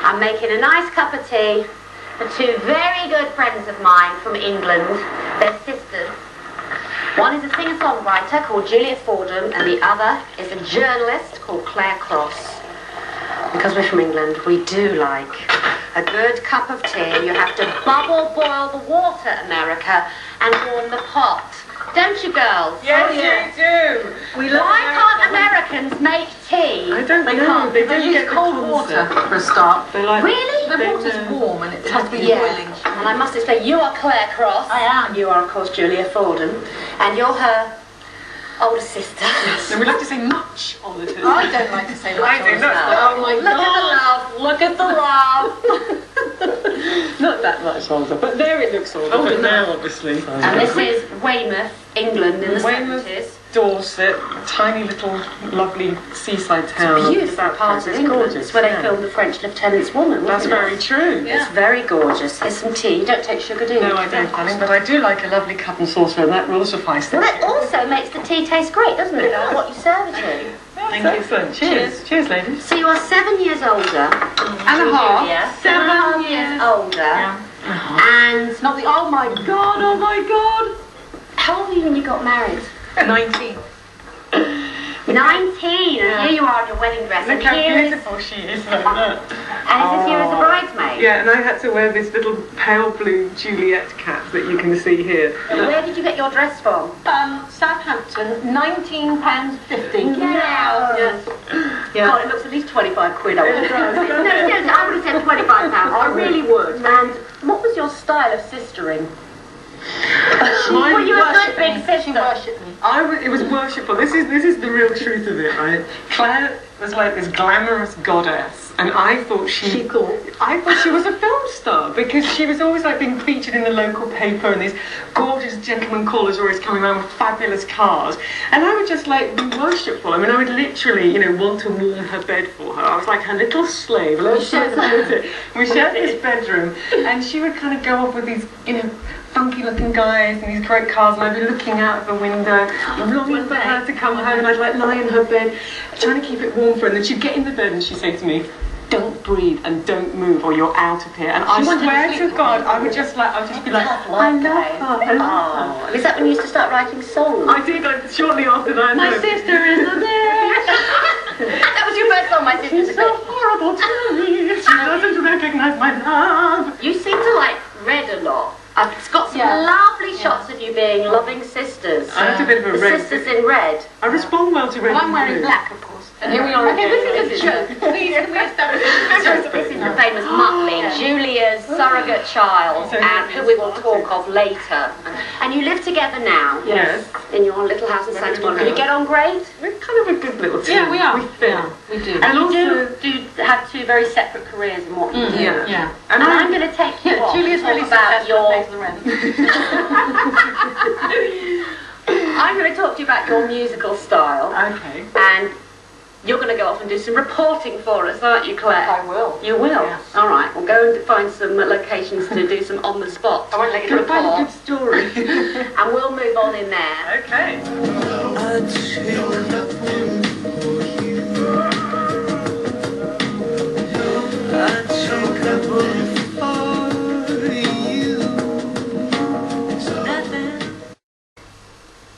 I'm making a nice cup of tea for two very good friends of mine from England. They're sisters. One is a singer-songwriter called Julia Fordham, and the other is a journalist called Claire Cross. Because we're from England, we do like a good cup of tea. You have to bubble boil the water, America, and warm the pot. Don't you, girls? Yes, you do. Why can't Americans make tea? I don't know. They don't use cold water for a start. They like really? The water's warm and it has to be boiling. And I must explain, you are Claire Cross. I am. You are, of course, Julia Fordham. And you're her older sister. Yes. And we like to say much older sister. I don't like to say much I do. older sister. Oh my God. Look at the love. Not that much older, but there it looks older. Older now, obviously. And this is Weymouth, England, in the 70s. Dorset, tiny little lovely seaside town. It's a beautiful part of England. It's where they filmed The French Lieutenant's Woman. That's very true. Yeah. It's very gorgeous. Here's some tea. You don't take sugar, do you? No, I don't, honey, but I do like a lovely cup and saucer, and that will suffice. Well, that also makes the tea taste great, doesn't it? What you serve it to. Thank you. Excellent. Cheers. Cheers, ladies. So you are 7 years older. And a half. Julia. 7 years older. Yeah. And not the, oh my God. How old were you when you got married? 19. 19, and here you are in your wedding dress. Look how beautiful she is like that. And is this you as a bridesmaid? Yeah, and I had to wear this little pale blue Juliet cap that you can see here. Where did you get your dress from? Southampton, £19.50. Yeah. God, it looks at least 25 quid. I would have seriously, I would have said £25. I really would. And what was your style of sistering? Were you a good big sister? She worshipped me. It was worshipful. This is the real truth of it, right? Claire was like this glamorous goddess, and I thought she was a film star because she was always like being featured in the local paper, and these gorgeous gentlemen callers were always coming around with fabulous cars, and I would just like be worshipful. I mean, I would literally, want to warm her bed for her. I was like her little slave. We shared this bedroom, and she would kind of go off with these, funky looking guys and these great cars, and I'd be looking out of the window, longing for her to come home, and I'd like lie in her bed, trying to keep it warm for her, and then she'd get in the bed and she'd say to me, "Don't breathe and don't move or you're out of here." And I swear to God, I would just be like, I love her. Is that when you used to start writing songs? I did, shortly after that. My sister is a bitch. That was your first song, My Sister's a She's so Bitch. horrible to me. She doesn't recognize my love. You seem to like Red a lot. I've got some lovely shots of you being loving sisters. I had a bit of a the red. sisters in red. I respond well to red. Well, I'm wearing black, of course. And here we are again. This is a joke. Please, can we establish This is the famous Muttley, Julia's surrogate child, and who we will talk of later. And you live together now. Yes. In your little house in Santa Monica. You get on great? We're kind of a good little team. Yeah, we are. We fit. We do. And you do have two very separate careers in what you do. Yeah. And I'm going to take you on Julia's to really talk about successful, your... pays the rent. I'm going to talk to you about your musical style. Okay. And you're going to go off and do some reporting for us, aren't you, Claire? I will. You will? Yes. All right, we'll go and find some locations to do some on-the-spot I won't let you report. Quite a good story. And we'll move on in there. Okay.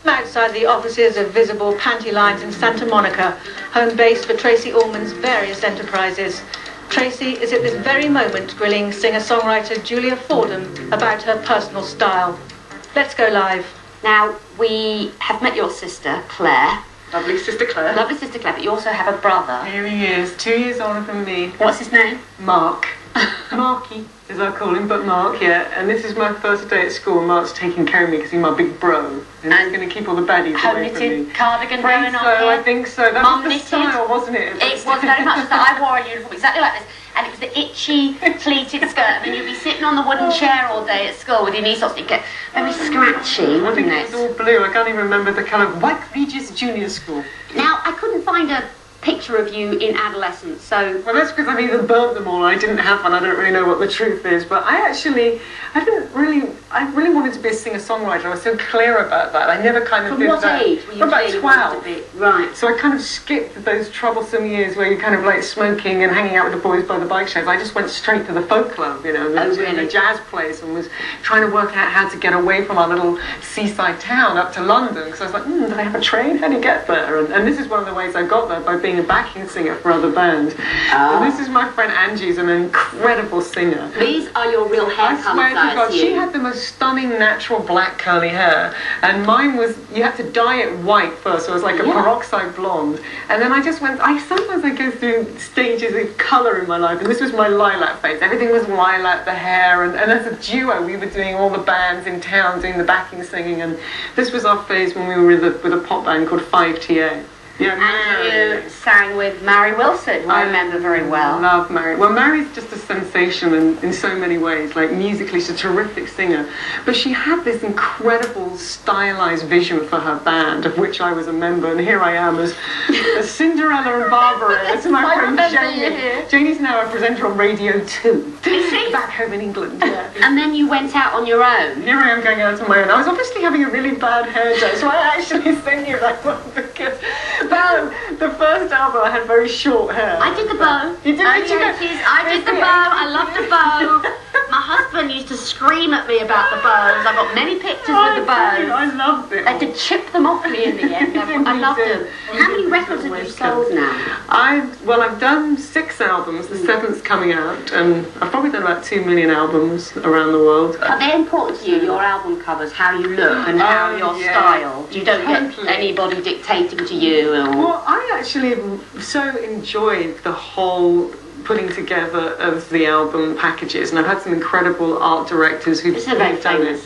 Outside the offices of Visible Panty Lines in Santa Monica, home base for Tracey Ullman's various enterprises. Tracey is at this very moment grilling singer-songwriter Julia Fordham about her personal style. Let's go live. Now, we have met your sister, Claire. Lovely sister Claire. Lovely sister Claire, but you also have a brother. Here he is, 2 years older than me. What's his name? Mark. Marky, as I call him, but Mark, yeah. And this is my first day at school, and Mark's taking care of me because he's my big bro. And he's going to keep all the baddies away from me. Home-knitted cardigan going on here. I think so. That Mum was the knitted. style, wasn't it? It was very much that. I wore a uniform exactly like this. And it was the itchy, pleated skirt. And then you'd be sitting on the wooden chair all day at school with your knee socks. It'd get very scratchy, I wouldn't think it was all blue. I can't even remember the colour. White Regis Junior School. Now, I couldn't find a picture of you in adolescence. So well, that's because I've either burnt them all or I didn't have one. I don't really know what the truth is. But I really wanted to be a singer-songwriter. I was so clear about that. I never kind of from did what that. age were you From about clearly 12. wanted to be? Right. So I kind of skipped those troublesome years where you're kind of like smoking and hanging out with the boys by the bike shows. I just went straight to the folk club, you know, the jazz place, and was trying to work out how to get away from our little seaside town up to London. Because I was like, do they have a train? How do you get there? And this is one of the ways I got there, by being a backing singer for other bands. And this is my friend Angie's an incredible singer. These are your real hair I swear to God, she had the most stunning natural black curly hair, and mine was, you had to dye it white first, so it was like a peroxide blonde. And then I just went, sometimes I go through stages of colour in my life, and this was my lilac phase. Everything was lilac, the hair, and as a duo we were doing all the bands in town, doing the backing singing, and this was our phase when we were with a pop band called 5TA. Yeah, and you sang with Mary Wilson, who I remember very well. I love Mary. Well, Mary's just a sensation in so many ways. Like, musically, she's a terrific singer. But she had this incredible stylized vision for her band, of which I was a member. And here I am as Cinderella and Barbarella. To my friend Janie. Janie's now a presenter on Radio 2. Back home in England, yeah. And then you went out on your own. Here I am going out on my own. I was obviously having a really bad hair day, so I actually sent you that one because... the first album I had very short hair. I did the bow. You did, I did the bow. I loved the bow. My husband used to scream at me about the bows. I've got many pictures with the bows. I loved it. I had to chip them off me in the end. I loved them. How many records have you sold now? I've done 6 albums. The 7th's coming out, and I've probably done about 2 million albums around the world. Are they important to you, your album covers, how you look and how your style? You don't get anybody dictating to you? Well, I actually so enjoyed the whole putting together of the album packages, and I've had some incredible art directors who've done it.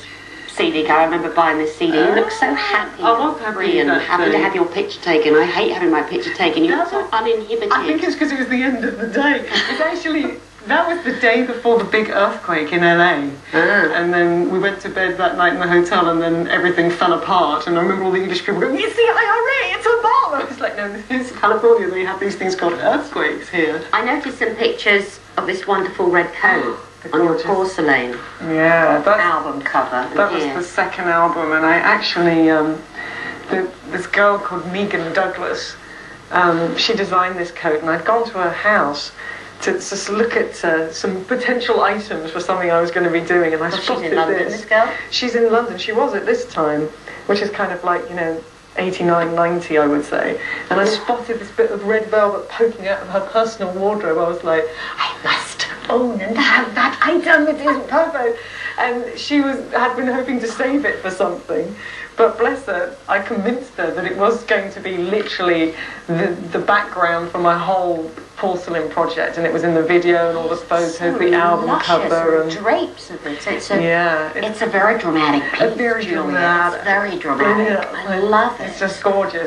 CD guy. I remember buying this CD. You look so happy. I was happy and happy to have your picture taken. I hate having my picture taken. You look so uninhibited. I think it's because it was the end of the day. It's actually... That was the day before the big earthquake in LA. And then we went to bed that night in the hotel, and then everything fell apart. And I remember all the English people going, "It's the IRA, it's a bomb!" I was like, no, this is California. They have these things called earthquakes here. I noticed some pictures of this wonderful red coat on your porcelain album cover. That was the second album, and I actually, this girl called Megan Douglas, she designed this coat, and I'd gone to her house to just look at some potential items for something I was going to be doing, and I spotted she's in London, this girl? She's in London. She was at this time, which is kind of like, 89, 90, I would say. And I spotted this bit of red velvet poking out of her personal wardrobe. I was like, I must own and have that item. It is perfect. And she had been hoping to save it for something. But bless her, I convinced her that it was going to be literally the background for my whole porcelain project, and it was in the video and all the photos, the album cover, and drapes of it. It's a very dramatic piece. Very dramatic. It's very dramatic. I love it. It's just gorgeous.